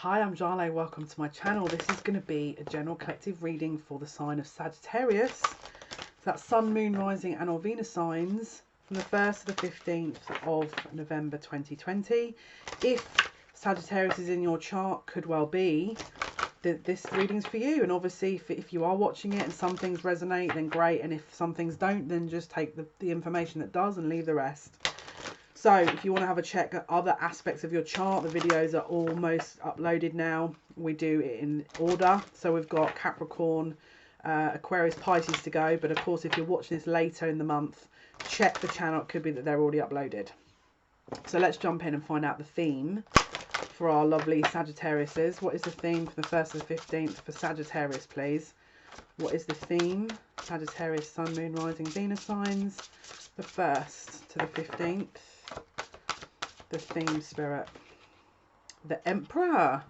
Hi, I'm Jale. Welcome to my channel. This is going to be a general collective reading for the sign of Sagittarius. So that's Sun, Moon, Rising and or Venus signs from the 1st to the 15th of November 2020. If Sagittarius is in your chart, could well be that this reading's for you. And obviously if you are watching it and some things resonate, then great. And if some things don't, then just take the information that does and leave the rest. So if you want to have a check at other aspects of your chart, the videos are almost uploaded now. We do it in order. So we've got Capricorn, Aquarius, Pisces to go. But of course, if you're watching this later in the month, check the channel. It could be that they're already uploaded. So let's jump in and find out the theme for our lovely Sagittariuses. What is the theme for the 1st to the 15th for Sagittarius, please? What is the theme? Sagittarius, Sun, Moon, Rising, Venus signs. The 1st to the 15th. The theme, Spirit. The Emperor.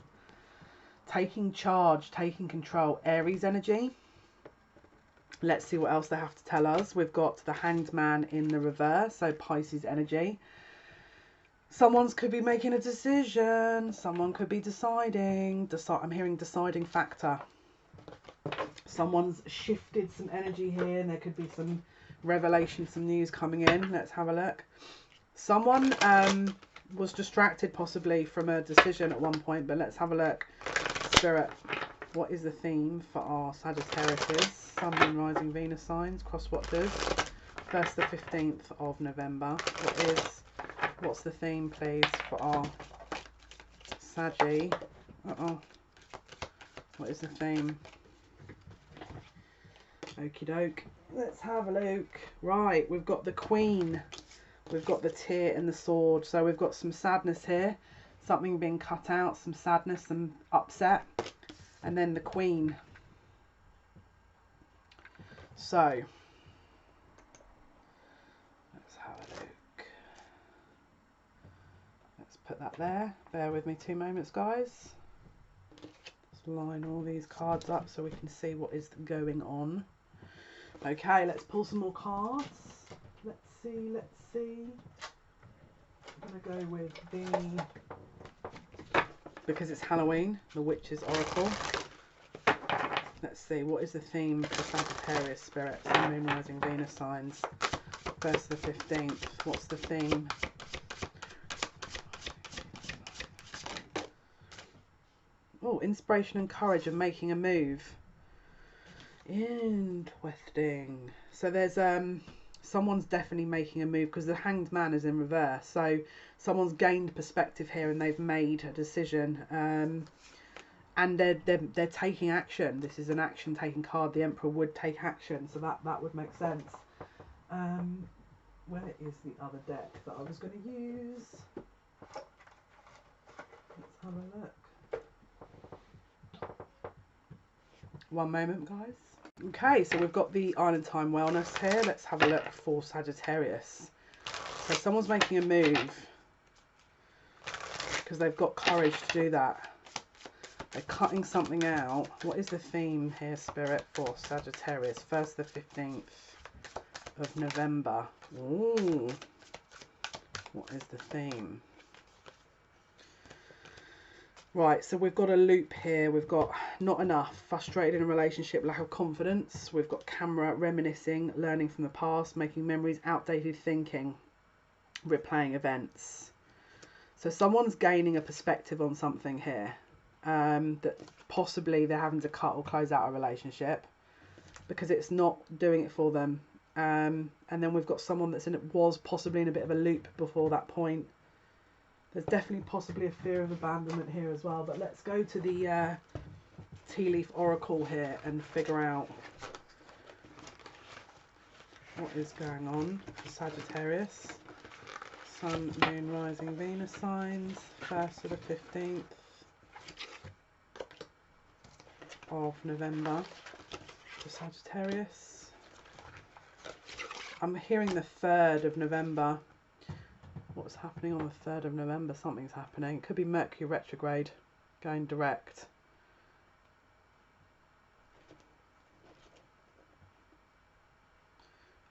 Taking charge, taking control. Aries energy. Let's see what else they have to tell us. We've got the Hanged Man in the reverse, so Pisces energy. Someone's could be making a decision. Someone could be deciding. I'm hearing deciding factor. Someone's shifted some energy here and there could be some revelation, some news coming in. Let's have a look. Someone was distracted possibly from a decision at one point, but let's have a look. Spirit, what is the theme for our Sagittarius? Sun, Moon, Rising, Venus signs, cross watchers. 1st to 15th of November. What's the theme, please, for our Saggy? What is the theme? Okie doke. Let's have a look. Right, we've got the Queen. We've got the Tear and the Sword. So we've got some sadness here. Something being cut out. Some sadness, some upset. And then the Queen. So, let's have a look. Let's put that there. Bear with me 2 moments, guys. Let's line all these cards up so we can see what is going on. Okay, let's pull some more cards. Let's see. I'm going to go with because it's Halloween, the Witch's Oracle. Let's see, what is the theme for Sagittarius, Spirit? Sun, Moon, Rising, Venus signs. 1st to the 15th. What's the theme? Oh, inspiration and courage of making a move. Interesting. So there's someone's definitely making a move because the Hanged Man is in reverse. So someone's gained perspective here and they've made a decision. And they're taking action. This is an action taking card. The Emperor would take action, so that would make sense. Where is the other deck that I was going to use? Let's have a look. 1 moment, guys. Okay, so we've got the Island Time Wellness here. Let's have a look for Sagittarius. So someone's making a move because they've got courage to do that. They're cutting something out. What is the theme here, Spirit, for Sagittarius? 1st to the 15th of November. Ooh. What is the theme? Right, so we've got a loop here. We've got not enough, frustrated in a relationship, lack of confidence. We've got camera, reminiscing, learning from the past, making memories, outdated thinking, replaying events. So someone's gaining a perspective on something here. That possibly they're having to cut or close out a relationship because it's not doing it for them. And then we've got someone was possibly in a bit of a loop before that point. There's definitely possibly a fear of abandonment here as well. But let's go to the Tea Leaf Oracle here and figure out what is going on for Sagittarius. Sun, Moon, Rising, Venus signs. 1st to the 15th of November for Sagittarius. I'm hearing the 3rd of November. What's happening on the 3rd of November? Something's happening. It could be Mercury retrograde going direct.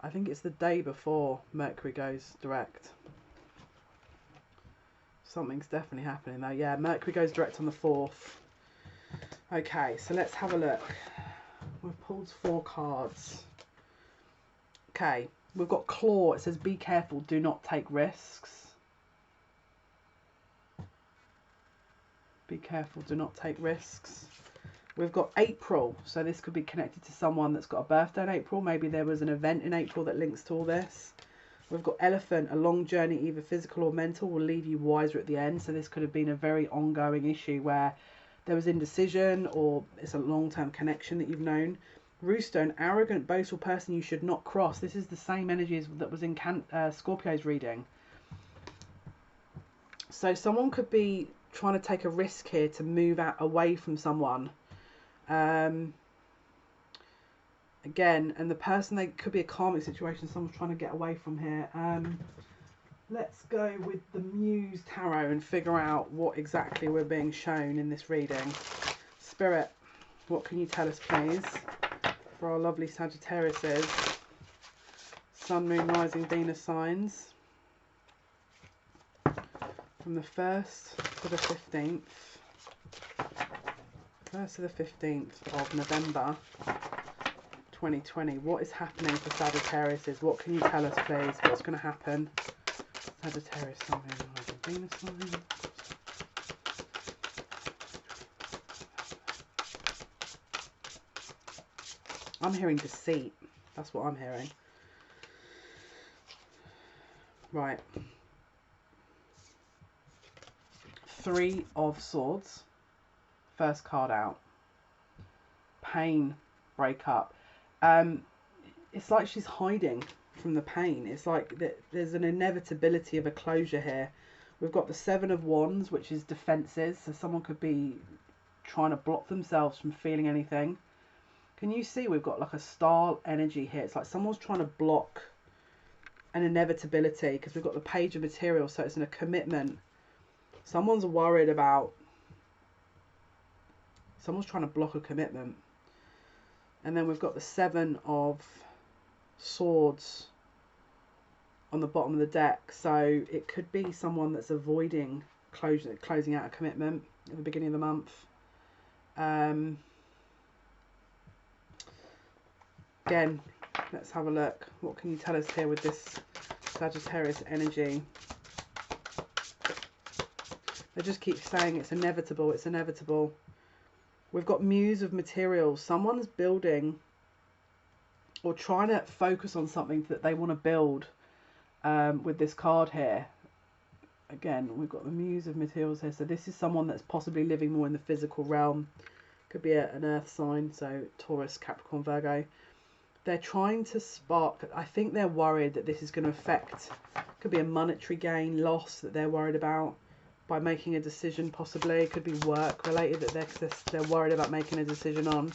I think it's the day before Mercury goes direct. Something's definitely happening though. Yeah, Mercury goes direct on the 4th. Okay, so let's have a look. We've pulled 4 cards. Okay, we've got Claw. It says be careful, do not take risks. Be careful, do not take risks. We've got April, so this could be connected to someone that's got a birthday in April. Maybe there was an event in April that links to all this. We've got Elephant, a long journey, either physical or mental, will leave you wiser at the end. So this could have been a very ongoing issue where there was indecision, or it's a long-term connection that you've known. Rooster, an arrogant, boastful person you should not cross. This is the same energies that was in Scorpio's reading. So someone could be trying to take a risk here to move out away from someone. Again, and the person, they could be a karmic situation, someone's trying to get away from here. Let's go with the Muse Tarot and figure out what exactly we're being shown in this reading. Spirit, what can you tell us, please, for our lovely Sagittariuses? Sun, Moon, Rising, Venus signs. From the 1st to the 15th. 1st to the 15th of November 2020. What is happening for Sagittariuses? What can you tell us, please? What's going to happen? Sagittarius, Sun, Moon, Rising, Venus sign. I'm hearing deceit. That's what I'm hearing. Right. 3 of Swords. First card out. Pain, breakup. It's like she's hiding from the pain. It's like there's an inevitability of a closure here. We've got the 7 of Wands, which is defenses. So someone could be trying to block themselves from feeling anything. Can you see we've got like a star energy here? It's like someone's trying to block an inevitability, because we've got the Page of Materials, so it's in a commitment. Someone's worried about, someone's trying to block a commitment. And then we've got the 7 of Swords on the bottom of the deck. So it could be someone that's avoiding closing out a commitment at the beginning of the month. Again, let's have a look. What can you tell us here with this Sagittarius energy? They just keep saying it's inevitable, it's inevitable. We've got Muse of Materials. Someone's building or trying to focus on something that they want to build with this card here. Again, we've got the Muse of Materials here. So this is someone that's possibly living more in the physical realm. Could be an earth sign, so Taurus, Capricorn, Virgo. They're trying to spark, I think they're worried that this is going to affect, could be a monetary gain, loss that they're worried about by making a decision, possibly. It could be work related that they're worried about making a decision on.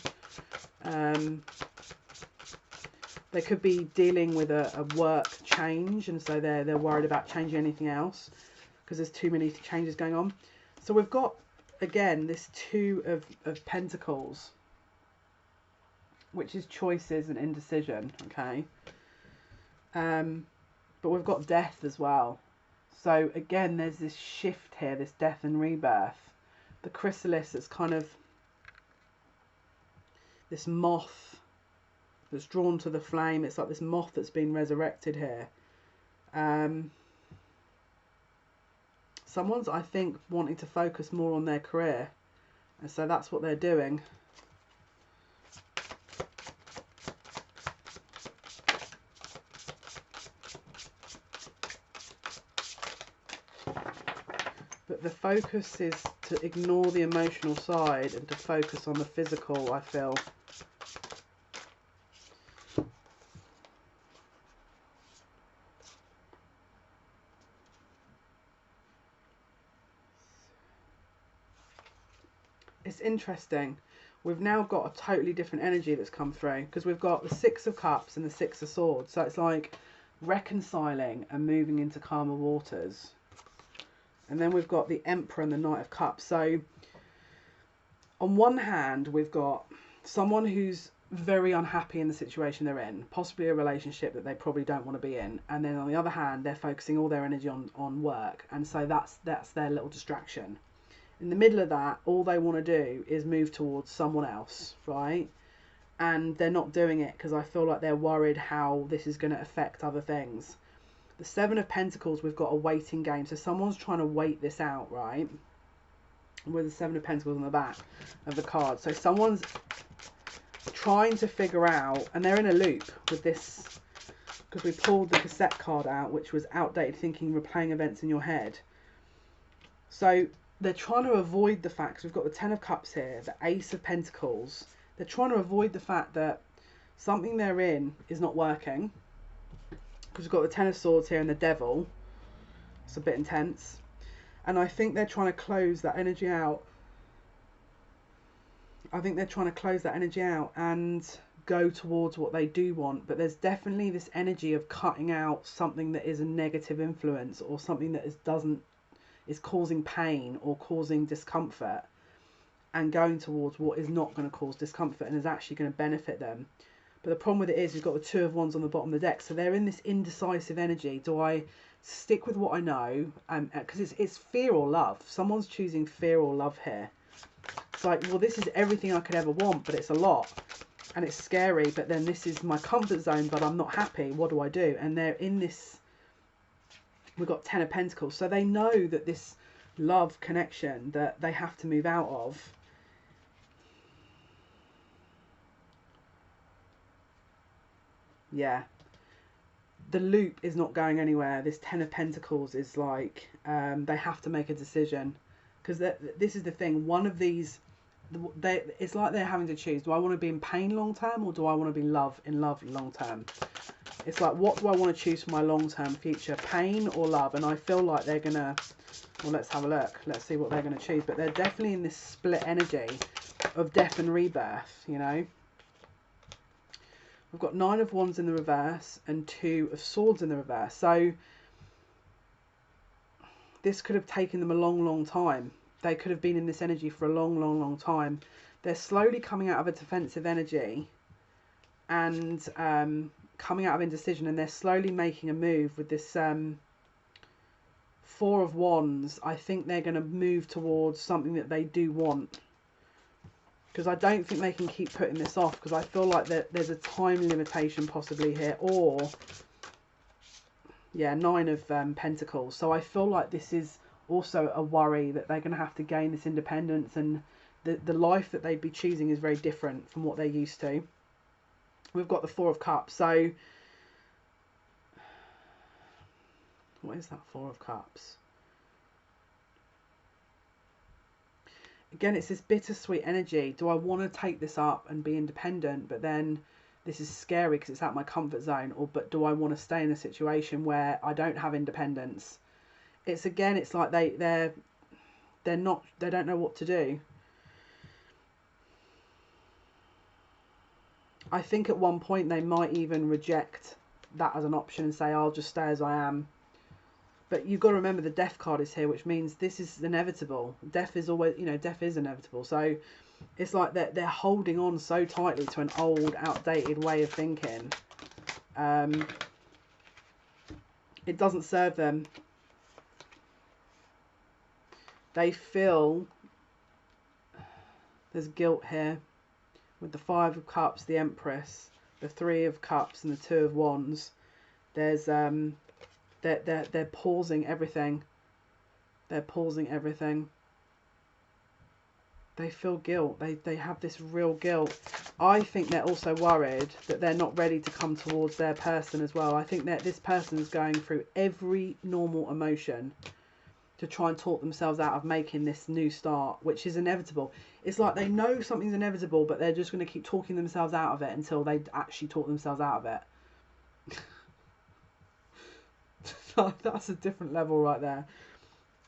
They could be dealing with a work change, and so they're worried about changing anything else because there's too many changes going on. So we've got, again, this 2 of Pentacles, which is choices and indecision, okay? But we've got death as well. So again, there's this shift here, this death and rebirth. The chrysalis is kind of this moth that's drawn to the flame. It's like this moth that's been resurrected here. Someone's, I think, wanting to focus more on their career. And so that's what they're doing. But the focus is to ignore the emotional side and to focus on the physical, I feel. It's interesting. We've now got a totally different energy that's come through, because we've got the 6 of Cups and the 6 of Swords. So it's like reconciling and moving into calmer waters. And then we've got the Emperor and the Knight of Cups. So on one hand, we've got someone who's very unhappy in the situation they're in, possibly a relationship that they probably don't want to be in, and then on the other hand they're focusing all their energy on work, and so that's their little distraction. In the middle of that, all they want to do is move towards someone else, right? And they're not doing it because I feel like they're worried how this is going to affect other things. The Seven of Pentacles, we've got a waiting game, so someone's trying to wait this out, right? With the Seven of Pentacles on the back of the card, so someone's trying to figure out, and they're in a loop with this, because we pulled the cassette card out, which was outdated thinking, replaying events in your head. So they're trying to avoid the fact, we've got the Ten of Cups here, the Ace of Pentacles. They're trying to avoid the fact that something they're in is not working, because we've got the Ten of Swords here and the Devil. It's a bit intense, and I think they're trying to close that energy out. I think they're trying to close that energy out and go towards what they do want. But there's definitely this energy of cutting out something that is a negative influence, or something that is causing pain or causing discomfort, and going towards what is not going to cause discomfort and is actually going to benefit them. But the problem with it is you've got the Two of Wands on the bottom of the deck, so they're in this indecisive energy. Do I stick with what I know? Because it's fear or love. Someone's choosing fear or love here. It's like, well, this is everything I could ever want, but it's a lot and it's scary, but then this is my comfort zone, but I'm not happy. What do I do? And they're in this, we've got Ten of Pentacles, so they know that this love connection that they have to move out of, yeah, the loop is not going anywhere. This Ten of Pentacles is like, they have to make a decision, because this is the thing, one of these, it's like they're having to choose. Do I want to be in pain long term, or do I want to be in love long term? It's like, what do I want to choose for my long term future, pain or love? And I feel like they're gonna, well, let's have a look, let's see what they're going to choose. But they're definitely in this split energy of death and rebirth, you know. We've got Nine of Wands in the reverse and Two of Swords in the reverse, so this could have taken them a long time. They could have been in this energy for a long time. They're slowly coming out of a defensive energy and coming out of indecision, and they're slowly making a move with this Four of Wands. I think they're going to move towards something that they do want, because I don't think they can keep putting this off, because I feel like there's a time limitation possibly here. Or, yeah, Nine of Pentacles. So I feel like this is also a worry that they're going to have to gain this independence, and the life that they'd be choosing is very different from what they're used to. We've got the Four of Cups. So what is that Four of Cups? Again, it's this bittersweet energy. Do I want to take this up and be independent, but then this is scary because it's out my comfort zone? Or but do I want to stay in a situation where I don't have independence? It's, again, it's like they don't know what to do. I think at one point they might even reject that as an option and say, I'll just stay as I am. But you've got to remember the Death card is here, which means this is inevitable. Death is always, you know, death is inevitable. So it's like they're holding on so tightly to an old, outdated way of thinking. It doesn't serve them. They feel there's guilt here with the Five of Cups, the Empress, the Three of Cups, and the Two of Wands. There's they're pausing everything. They're pausing everything. They feel guilt. They have this real guilt. I think they're also worried that they're not ready to come towards their person as well. I think that this person is going through every normal emotion to try and talk themselves out of making this new start, which is inevitable. It's like they know something's inevitable, but they're just going to keep talking themselves out of it until they actually talk themselves out of it. That's a different level right there.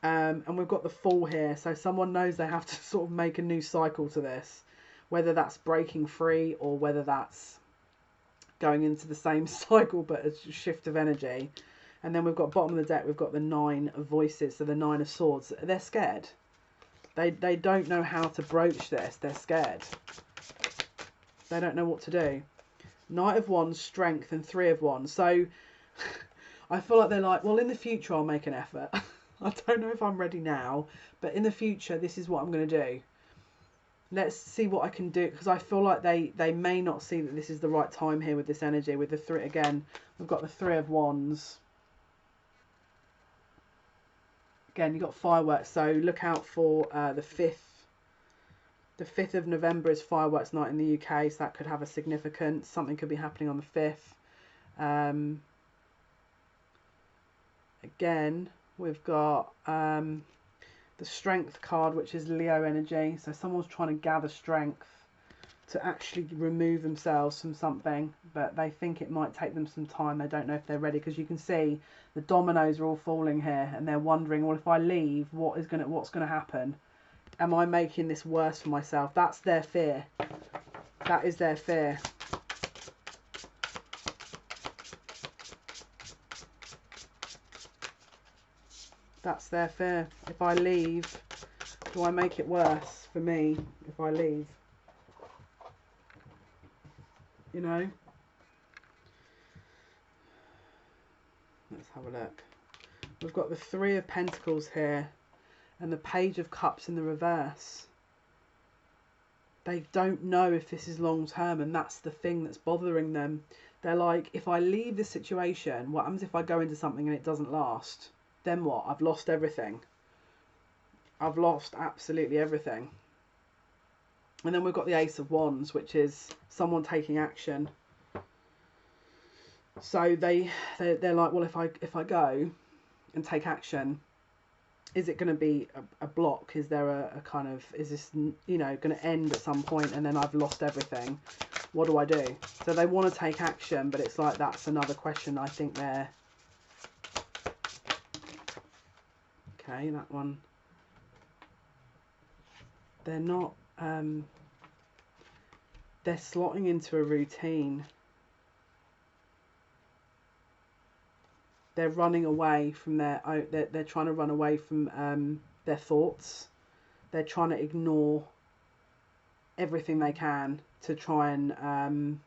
And we've got the Fool here, so someone knows they have to sort of make a new cycle to this, whether that's breaking free or whether that's going into the same cycle but a shift of energy. And then we've got bottom of the deck, we've got the Nine of Voices, so the Nine of Swords. They're scared. They don't know how to broach this. They're scared. They don't know what to do. Knight of Wands, Strength, and Three of Wands. So I feel like they're like, well, in the future I'll make an effort. I don't know if I'm ready now, but in the future this is what I'm going to do. Let's see what I can do, because I feel like they may not see that this is the right time here with this energy. With the three, again, we've got the Three of Wands. Again, you've got fireworks, so look out for the 5th. The 5th of November is fireworks night in the UK, so that could have a significance. Something could be happening on the 5th. Again, we've got the Strength card, which is Leo energy. So someone's trying to gather strength to actually remove themselves from something, but they think it might take them some time. They don't know if they're ready, because you can see the dominoes are all falling here, and they're wondering, well, if I leave, what's gonna happen? Am I making this worse for myself? That's their fear. That is their fear. That's their fear. If I leave, do I make it worse for me if I leave? You know? Let's have a look. We've got the Three of Pentacles here and the Page of Cups in the reverse. They don't know if this is long term, and that's the thing that's bothering them. They're like, if I leave this situation, what happens if I go into something and it doesn't last? Then what? I've lost everything. I've lost absolutely everything. And then we've got the Ace of Wands, which is someone taking action. So they're like, well, if I go and take action, is it going to be a block? Is there a kind of, is this, you know, going to end at some point, and then I've lost everything? What do I do? So they want to take action, but it's like, that's another question. I think they're, okay, that one, they're not, they're slotting into a routine. They're running away from their, they're trying to run away from their thoughts. They're trying to ignore everything they can to try and,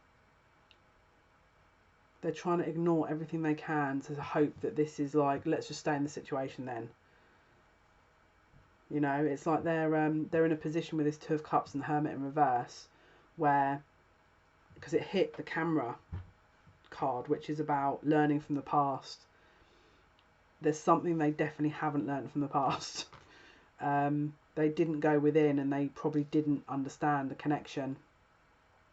they're trying to ignore everything they can to hope that this is like, let's just stay in the situation then. You know, it's like they're in a position with this Two of Cups and Hermit in reverse, where, because it hit the camera card, which is about learning from the past. There's something they definitely haven't learned from the past. They didn't go within, and they probably didn't understand the connection.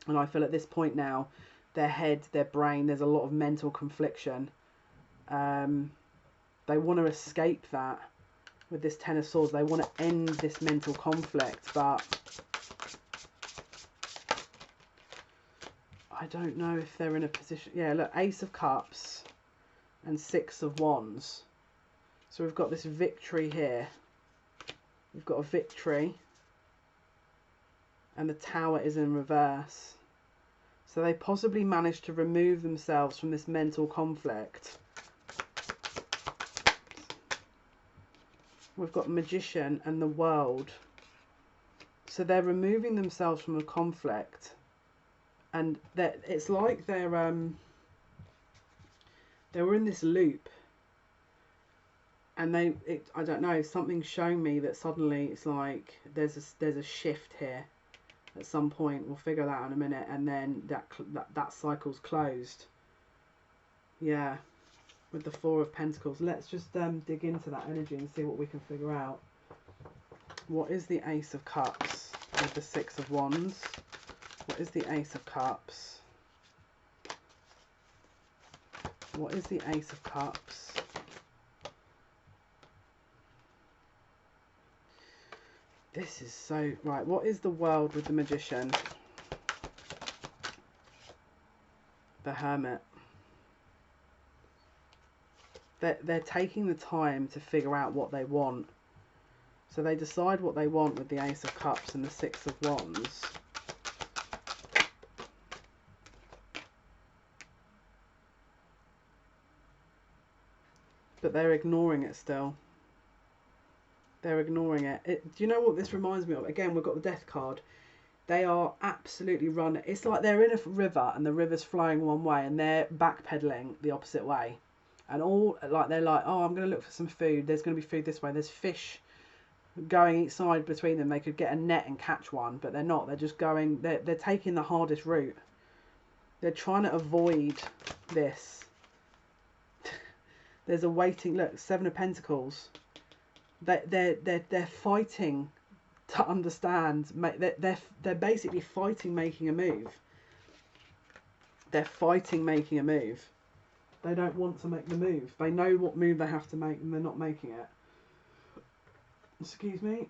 And I feel at this point now, their head, their brain, there's a lot of mental confliction. They want to escape that with this Ten of Swords. They want to end this mental conflict, but I don't know if they're in a position. Yeah, look, Ace of Cups and Six of Wands. So we've got this victory here. We've got a victory, and the Tower is in reverse. So they possibly managed to remove themselves from this mental conflict. We've got Magician and the World. So they're removing themselves from a conflict, and it's like they were in this loop, and I don't know, something's showing me that suddenly it's like there's a shift here at some point. We'll figure that out in a minute, and then that cycle's closed. Yeah, with the Four of Pentacles. Let's just dig into that energy and see what we can figure out. What is the Ace of Cups with the Six of Wands? What is the Ace of Cups? What is the Ace of Cups? This is so... Right, what is the World with the Magician? The Hermit. They're taking the time to figure out what they want. So they decide what they want with the Ace of Cups and the Six of Wands. But they're ignoring it still. They're ignoring it. Do you know what this reminds me of? Again, we've got the Death card. They are absolutely run. It's like they're in a river and the river's flowing one way and they're backpedaling the opposite way. And all like they're like, oh, I'm going to look for some food. There's going to be food this way. There's fish going each side between them. They could get a net and catch one, but they're not. They're just going. They're taking the hardest route. They're trying to avoid this. There's a waiting. Look, 7 of Pentacles. They're fighting to understand. They're basically fighting making a move. They're fighting making a move. They don't want to make the move. They know what move they have to make and they're not making it. Excuse me.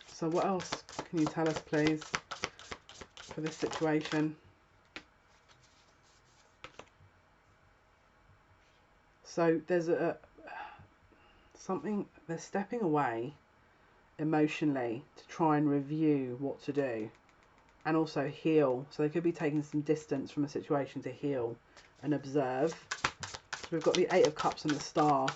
So what else can you tell us, please, for this situation? So there's something, they're stepping away emotionally to try and review what to do. And also heal. So they could be taking some distance from a situation to heal and observe. So we've got the 8 of Cups and the Star.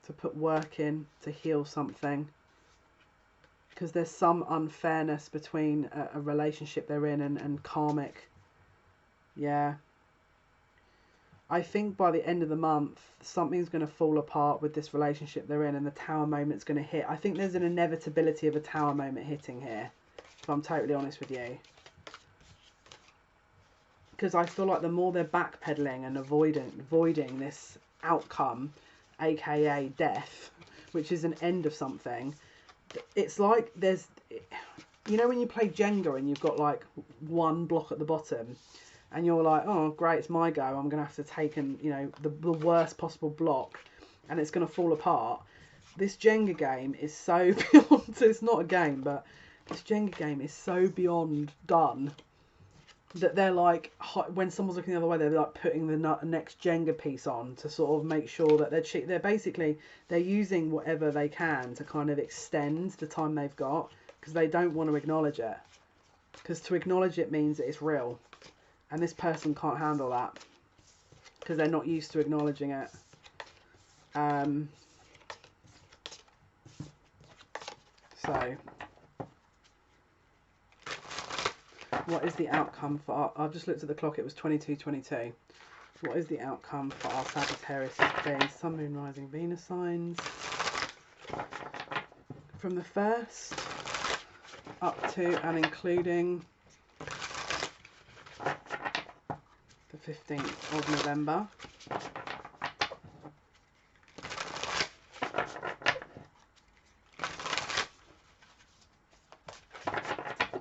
To put work in, to heal something. Because there's some unfairness between a relationship they're in and karmic. Yeah. I think by the end of the month, something's going to fall apart with this relationship they're in and the Tower moment's going to hit. I think there's an inevitability of a Tower moment hitting here, if I'm totally honest with you. Because I feel like the more they're backpedaling and avoiding this outcome, aka death, which is an end of something, it's like there's, you know when you play Jenga and you've got like one block at the bottom, and you're like, oh great, it's my go, I'm going to have to take the worst possible block and it's going to fall apart. This Jenga game is so beyond, it's not a game, but this Jenga game is so beyond done that they're like, when someone's looking the other way, they're like putting the next Jenga piece on to sort of make sure that they're using whatever they can to kind of extend the time they've got, because they don't want to acknowledge it. Because to acknowledge it means that it's real. And this person can't handle that because they're not used to acknowledging it. So, what is the outcome for I've just looked at the clock, it was 22:22. What is the outcome for our Sagittarius, please? Sun, Moon, Rising, Venus signs. From the 1st up to and including the 15th of November.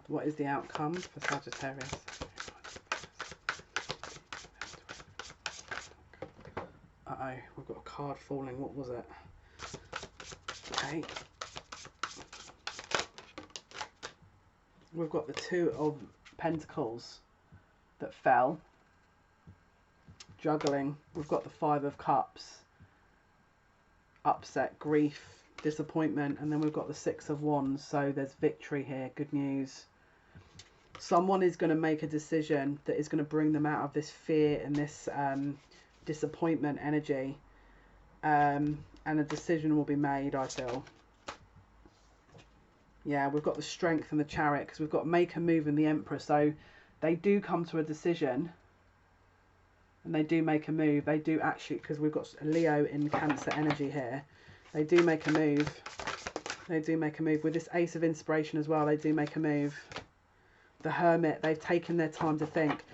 What is the outcome for Sagittarius? Uh-oh, we've got a card falling. What was it? Okay. We've got the 2 of Pentacles that fell. Juggling. We've got the 5 of Cups. Upset, grief, disappointment. And then we've got the 6 of Wands. So there's victory here. Good news. Someone is going to make a decision that is going to bring them out of this fear and this disappointment energy. And a decision will be made, I feel. Yeah, we've got the Strength and the Chariot, because we've got make a move and the Emperor. So they do come to a decision and they do make a move. They do actually, because we've got Leo in Cancer energy here. They do make a move. They do make a move. With this Ace of Inspiration as well, they do make a move. The Hermit, they've taken their time to think.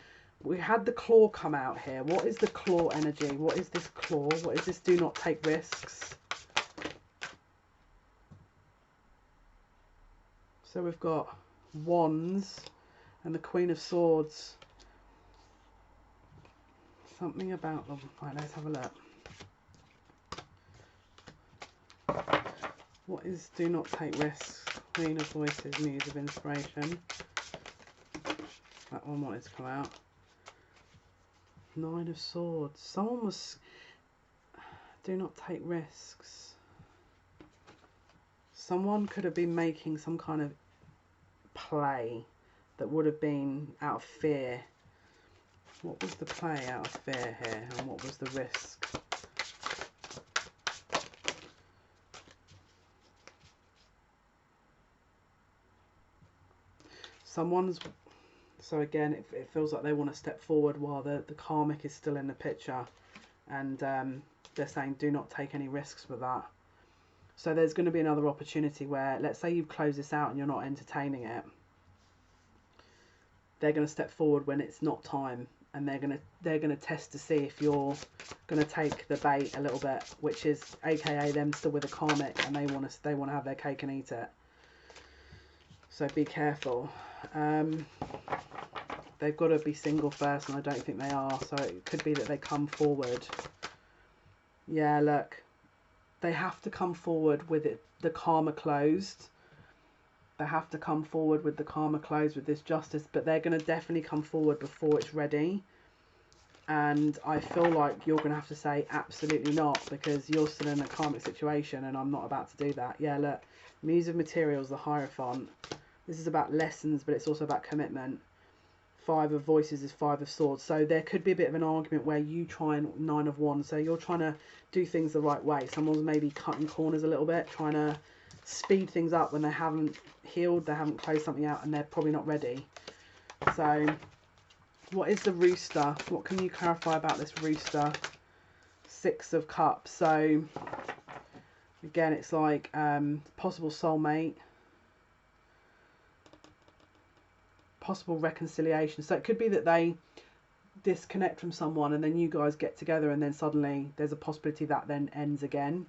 We had the Claw come out here. What is the Claw energy? What is this Claw? What is this do not take risks? So we've got Wands and the Queen of Swords. Something about them. Right, let's have a look. What is do not take risks? Queen of Voices, Muse of Inspiration. That one wanted to come out. 9 of Swords. Someone was... Do not take risks. Someone could have been making some kind of play that would have been out of fear. What was the play out of fear here? And what was the risk? someone's, so again, it feels like they want to step forward while the karmic is still in the picture, and they're saying do not take any risks with that. So there's going to be another opportunity where, let's say you've closed this out and you're not entertaining it, they're going to step forward when it's not time, and they're going to test to see if you're going to take the bait a little bit, which is aka them still with a karmic, and they want to have their cake and eat it. So be careful. They've got to be single first, and I don't think they are. So it could be that they come forward. Yeah, look, they have to come forward with it, the karma closed. They have to come forward with the karma closed with this justice, but they're going to definitely come forward before it's ready. And I feel like you're going to have to say absolutely not, because you're still in a karmic situation, and I'm not about to do that. Yeah, look, Muse of Materials, the Hierophant. This is about lessons, but it's also about commitment. Five of Voices is Five of Swords. So there could be a bit of an argument where you try and Nine of Wands. So you're trying to do things the right way. Someone's maybe cutting corners a little bit, trying to speed things up when they haven't healed, they haven't closed something out, and they're probably not ready. So what is the Rooster? What can you clarify about this Rooster? Six of Cups. So again, it's like possible soulmate, possible reconciliation. So it could be that they disconnect from someone and then you guys get together, and then suddenly there's a possibility that then ends again.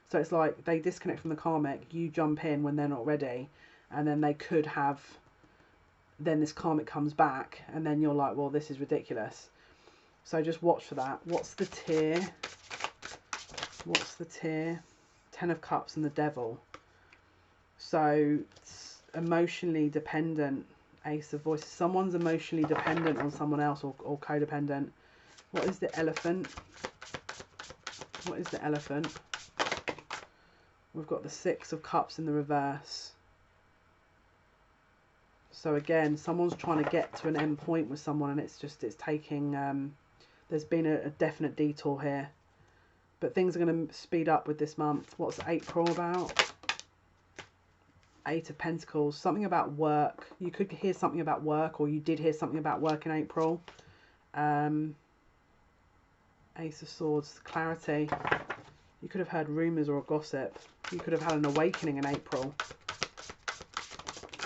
So it's like they disconnect from the karmic, you jump in when they're not ready, and then they could have, then this karmic comes back, and then you're like, well, this is ridiculous. So just watch for that. What's the tier? What's the tier? Ten of Cups and the Devil. So it's emotionally dependent. Ace of Voices. Someone's emotionally dependent on someone else, or codependent. What is the Elephant? What is the Elephant? We've got the Six of Cups in the reverse. So again, someone's trying to get to an end point with someone, and it's taking, there's been a definite detour here. But things are going to speed up with this month. What's April about? Eight of Pentacles. Something about work. You could hear something about work, or you did hear something about work in April. Ace of Swords. Clarity. You could have heard rumours or a gossip. You could have had an awakening in April.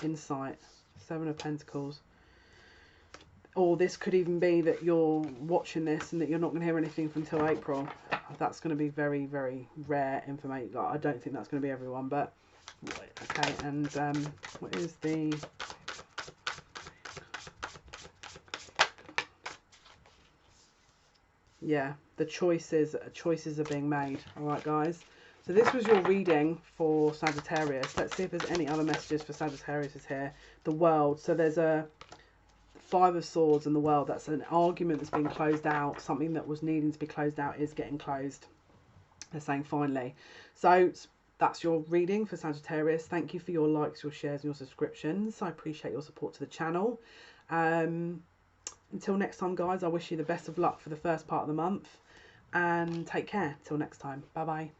Insight. Seven of Pentacles. Or this could even be that you're watching this and that you're not going to hear anything until April. That's going to be very, very rare information. Like, I don't think that's going to be everyone, but okay. And what is the... Yeah, the choices are being made. All right, guys. So this was your reading for Sagittarius. Let's see if there's any other messages for Sagittarius is here. The World. So there's a Five of Swords in the World. That's an argument that's been closed out. Something that was needing to be closed out is getting closed. They're saying finally. So that's your reading for Sagittarius. Thank you for your likes, your shares, and your subscriptions. I appreciate your support to the channel. Until next time, guys, I wish you the best of luck for the first part of the month. And take care. Till next time. Bye-bye.